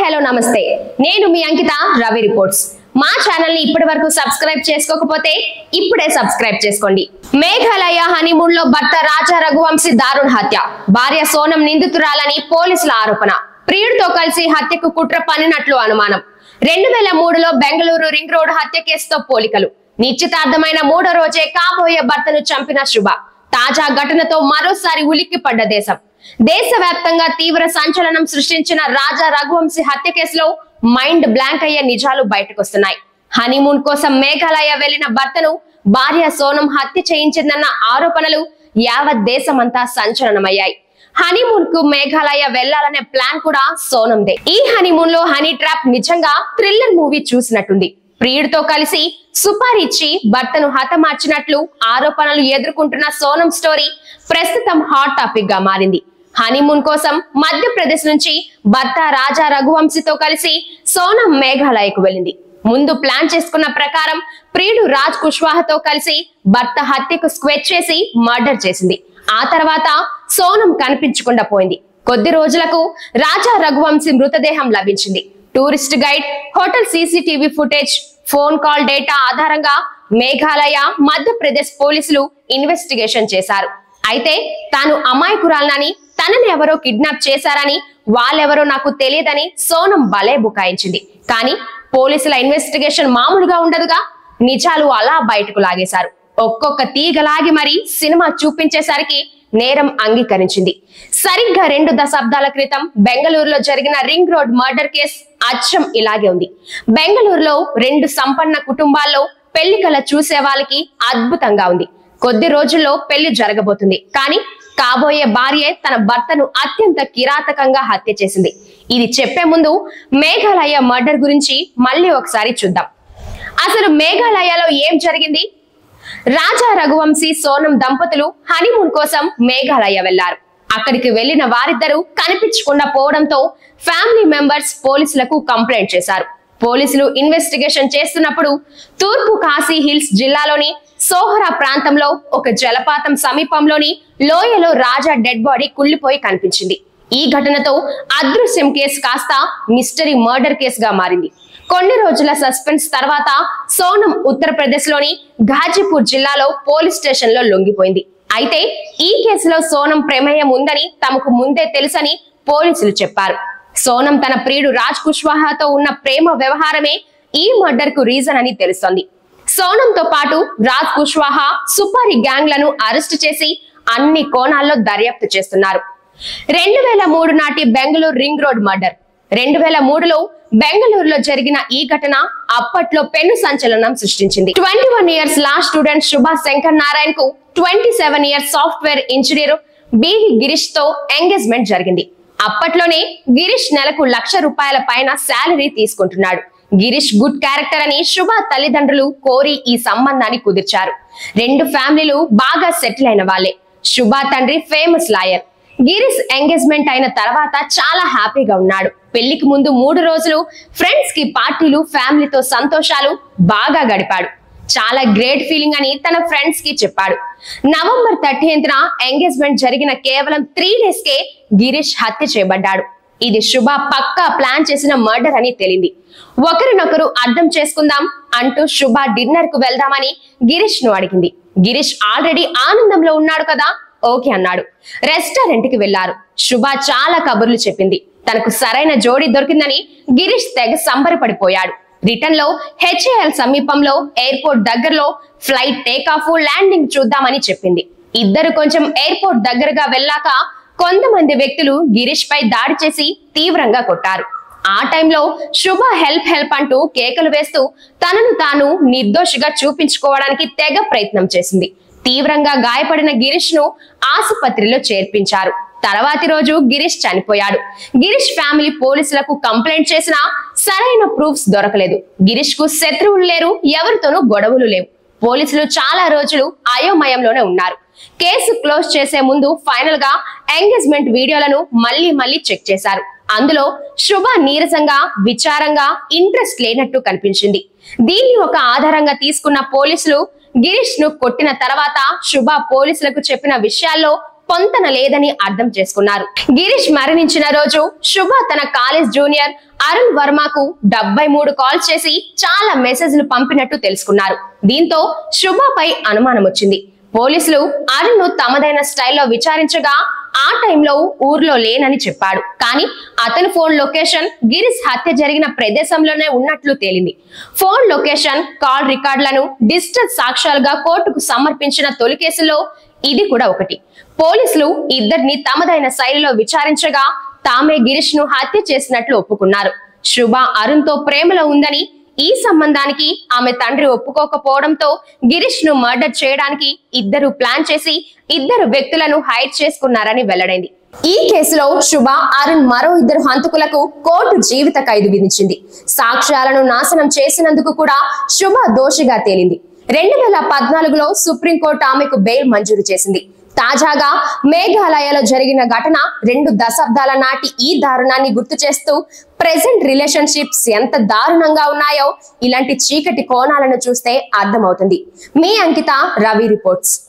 Hello నమస్తే నేను మీ అంకిత Ravi reports మా ఛానల్ ని ఇప్పటివరకు సబ్స్క్రైబ్ చేసుకోకపోతే ఇప్పుడే సబ్స్క్రైబ్ చేసుకోండి। మేఘాలయ హనీమూన్ లో భర్త రాజా రఘువంశీ దారుణ హత్య, భార్య సోనం నిందితురాలని పోలీసుల ఆరోపణ। ప్రియుడితో కలిసి హత్యకు కుట్ర పన్నినట్లు అనుమానం। 2003లో బెంగళూరు రింగ్ రోడ్ హత్య కేసుతో పోలికలు। నిశ్చితార్థమైన మూడో రోజే కాబోయే భర్తను చంపిన శుభ। తాజా ఘటనతో మరోసారి ఉలిక్కిపడ్డ దేశం। దేశవ్యాప్తంగా తీవ్ర సంచలనం సృష్టించిన రాజా రఘువంశీ హత్య కేసులో మైండ్ బ్లాంక్ అయ్యే నిజాలు బయటకొస్తున్నాయి। హనీమూన్ కోసం మేఘాలయ వెళ్లిన భర్తను భార్య సోనం హత్య చేయించిందన్న ఆరోపణలు యావత్ దేశమంతా సంచలనమయ్యాయి। హనీమూన్ కు మేఘాలయ వెళ్లాలనే ప్లాన్ కూడా సోనందే। ఈ హనీమూన్ లో హనీ ట్రాప్ నిజంగా థ్రిల్లర్ మూవీ చూసినట్టుంది। ప్రియుడితో కలిసి సుపారిచ్చి భర్తను హతమార్చినట్లు ఆరోపణలు ఎదుర్కొంటున్న సోనం స్టోరీ ప్రస్తుతం హాట్ టాపిక్ గా మారింది। హనీమూన్ కోసం మధ్యప్రదేశ్ నుంచి భర్త రాజా రఘువంశీతో కలిసి సోనం మేఘాలయకు వెళ్ళింది। ముందు ప్లాన్ చేసుకున్న ప్రకారం ప్రియుడు రాజ్ కుష్వాహాతో కలిసి భర్త హత్యకు స్కెచ్ చేసి మర్డర్ చేసింది। ఆ తర్వాత సోనం కనిపించకుండా పోయింది। కొద్ది రోజులకు రాజా రఘువంశీ మృతదేహం లభించింది। Tourist guide, hotel CCTV footage, phone call data ఆధారంగా మేఘాలయ మధ్యప్రదేశ్ పోలీసులు ఇన్వెస్టిగేషన్ చేశారు। అయితే తాను అమాయకురాలనని, తనని ఎవరో కిడ్నాప్ చేశారని, వాళ్ళెవరో నాకు తెలియదని సోనం భలే బుకాయించింది। కానీ పోలీసుల ఇన్వెస్టిగేషన్ మామూలుగా ఉండదుగా, నిజాలు అలా బయటకు లాగేశారు। ఒక్కొక్క తీగలాగి మరి సినిమా చూపించేసరికి నేరం అంగీకరించింది। సరిగ్గా 2 దశాబ్దాల క్రితం బెంగళూరులో జరిగిన రింగ్ రోడ్ మర్డర్ కేసు అచ్చం ఇలాగే ఉంది। బెంగళూరులో 2 సంపన్న కుటుంబాల్లో పెళ్లి కల చూసే వాళ్ళకి అద్భుతంగా ఉంది। కొద్ది రోజుల్లో పెళ్లి జరగబోతుంది, కానీ కాబోయే భార్య తన భర్తను అత్యంత కిరాతకంగా హత్య చేసింది। ఇది చెప్పే ముందు మేఘాలయ మర్డర్ గురించి మళ్ళీ ఒకసారి చూద్దాం। అసలు మేఘాలయలో ఏం జరిగింది? రాజా రఘువంశీ సోనం దంపతులు హనీమూన్ కోసం మేఘాలయ వెళ్లారు। అక్కడికి వెళ్లిన వారిద్దరూ కనిపించకుండా పోవడంతో ఫ్యామిలీ మెంబర్స్ పోలీసులకు కంప్లైంట్ చేశారు। పోలీసులు ఇన్వెస్టిగేషన్ చేస్తున్నప్పుడు తూర్పు కాశీ హిల్స్ జిల్లాలోని సోహరా ప్రాంతంలో ఒక జలపాతం సమీపంలోని లోయలో రాజా డెడ్ బాడీ కుళ్లిపోయి కనిపించింది। ఈ ఘటనతో అదృశ్యం కేసు కాస్త మిస్టరీ మర్డర్ కేసుగా మారింది। కొన్ని రోజుల సస్పెన్స్ తర్వాత సోనం ఉత్తరప్రదేశ్ లోని ఘాజీపూర్ జిల్లాలో పోలీస్ స్టేషన్ లో లొంగిపోయింది। అయితే ఈ కేసులో సోనం ప్రమేయం ఉందని తమకు ముందే తెలుసని పోలీసులు చెప్పారు। సోనం తన ప్రియుడు రాజ్ కుష్వాహాతో ఉన్న ప్రేమ వ్యవహారమే ఈ మర్డర్ కు రీజన్ అని తెలుస్తోంది। సోనంతో పాటు రాజ్ కుష్వాహా సుపారీ గ్యాంగ్ లను అరెస్ట్ చేసి అన్ని కోణాల్లో దర్యాప్తు చేస్తున్నారు। 2003 నాటి బెంగళూరు రింగ్ రోడ్ మర్డర్। 2003లో బెంగళూరులో జరిగిన ఈ ఘటన అప్పట్లో పెను సంచలనం సృష్టించింది। 21 ఇయర్స్ లా స్టూడెంట్ శుభ శంకర్ నారాయణ్ కు 27 years software engineer BV Girish తో ఎంగేజ్మెంట్ జరిగింది। అప్పట్లోనే గిరీష్ నెలకు ₹1,00,000 పైన శాలరీ తీసుకుంటున్నాడు। గిరీష్ గుడ్ క్యారెక్టర్ అని శుభ తల్లిదండ్రులు కోరి ఈ సంబంధాన్ని కుదిర్చారు। 2 ఫ్యామిలీలు బాగా సెటిల్ అయిన వాళ్ళే। శుభ తండ్రి ఫేమస్ లాయర్। గిరీష్ ఎంగేజ్మెంట్ అయిన తర్వాత చాలా హ్యాపీగా ఉన్నాడు। పెళ్లికి ముందు 3 రోజులు ఫ్రెండ్స్ కి పార్టీలు, ఫ్యామిలీతో సంతోషాలు బాగా గడిపాడు। చాలా గ్రేట్ ఫీలింగ్ అని తన ఫ్రెండ్స్ కి చెప్పాడు। నవంబర్ 30న ఎంగేజ్మెంట్ జరిగిన కేవలం 3 డేస్ కే గిరీష్ హత్య చేయబడ్డాడు। ఇది శుభ పక్కా ప్లాన్ చేసిన మర్డర్ అని తేలింది। ఒకరినొకరు అర్థం చేసుకుందాం అంటూ శుభ డిన్నర్ కు వెళ్దామని గిరీష్ ను అడిగింది। గిరీష్ ఆల్రెడీ ఆనందంలో ఉన్నాడు కదా, ఓకే అన్నాడు। రెస్టారెంట్ కి వెళ్లారు। శుభ చాలా కబుర్లు చెప్పింది। తనకు సరైన జోడీ దొరికిందని గిరీష్ తెగ సంబరపడిపోయాడు। రిటర్న్ లో హెచ్ఏఎల్ సమీపంలో ఎయిర్పోర్ట్ దగ్గరలో ఫ్లైట్ టేకాఫ్, ల్యాండింగ్ చూద్దామని చెప్పింది। ఇద్దరు కొంచెం ఎయిర్పోర్ట్ దగ్గరగా వెళ్ళాక కొంతమంది వ్యక్తులు గిరీష్ పై దాడి చేసి తీవ్రంగా కొట్టారు। ఆ టైంలో శుభ హెల్ప్ అంటూ కేకలు వేస్తూ తనను తాను నిర్దోషిగా చూపించుకోవడానికి తెగ ప్రయత్నం చేసింది। తీవ్రంగా గాయపడిన గిరీష్ ను ఆసుపత్రిలో చేర్పించారు। తర్వాతి రోజు గిరీష్ చనిపోయాడు। గిరీష్ ఫ్యామిలీ పోలీసులకు కంప్లైంట్ చేసినా సరైన ప్రూఫ్స్ దొరకలేదు। గిరీష్ కు శత్రువులు లేరు, ఎవరితోనూ గొడవలు లేవు। పోలీసులు చాలా రోజులు అయోమయంలోనే ఉన్నారు। కేసు క్లోజ్ చేసే ముందు ఫైనల్ గా ఎంగేజ్మెంట్ వీడియోలను మళ్ళీ చెక్ చేశారు। అందులో శుభ నీరసంగా, విచారంగా, ఇంట్రెస్ట్ లేనట్టు కనిపించింది। దీన్ని ఒక ఆధారంగా తీసుకున్న పోలీసులు గిరీష్ ను కొట్టిన తర్వాత శుభ పోలీసులకు చెప్పిన విషయాల్లో పొంతన లేదని అర్థం చేసుకున్నారు. గిరీష్ మరణించిన రోజు శుభ తన కాలేజ్ జూనియర్ అరుణ్ వర్మకు 73 కాల్స్ చేసి చాలా మెసేజ్లు పంపినట్టు తెలుసుకున్నారు. దీంతో శుభపై అనుమానం వచ్చింది. పోలీసులు అరుణ్ ను తమదైన స్టైల్లో విచారించగా ఆ టైంలో ఊర్లో లేనని చెప్పాడు. కానీ అతని ఫోన్ లొకేషన్ గిరీష్ హత్య జరిగిన ప్రదేశంలోనే ఉన్నట్లు తేలింది. ఫోన్ లొకేషన్, కాల్ రికార్డులను డిజిటల్ సాక్ష్యాలుగా కోర్టుకు సమర్పించిన తొలి కేసులో ఇది కూడా ఒకటి. పోలీసులు ఇద్దరిని తమదైన శైలిలో విచారించగా తామే గిరీష్ ను హత్య చేసినట్లు ఒప్పుకున్నారు. శుభ అరుణ్ తో ప్రేమలో ఉందని, ఈ సంబంధానికి ఆమె తండ్రి ఒప్పుకోకపోవడంతో గిరీష్ ను మర్డర్ చేయడానికి ఇద్దరు ప్లాన్ చేసి ఇద్దరు వ్యక్తులను హైడ్ చేసుకున్నారని వెల్లడైంది. ఈ కేసులో శుభ, అరుణ్ మరో ఇద్దరు హంతకులకు కోర్టు జీవిత ఖైదు విధించింది. సాక్ష్యాలను నాశనం చేసినందుకు కూడా శుభ దోషిగా తేలింది. 2014లో సుప్రీంకోర్టు ఆమెకు బెయిల్ మంజూరు చేసింది. తాజాగా మేఘాలయలో జరిగిన ఘటన 2 దశాబ్దాల నాటి ఈ దారుణాన్ని గుర్తు చేస్తూ ప్రెజెంట్ రిలేషన్షిప్స్ ఎంత దారుణంగా ఉన్నాయో ఇలాంటి చీకటి కోణాలను చూస్తే అర్థమవుతుంది. మీ అంకిత, రవి రిపోర్ట్స్.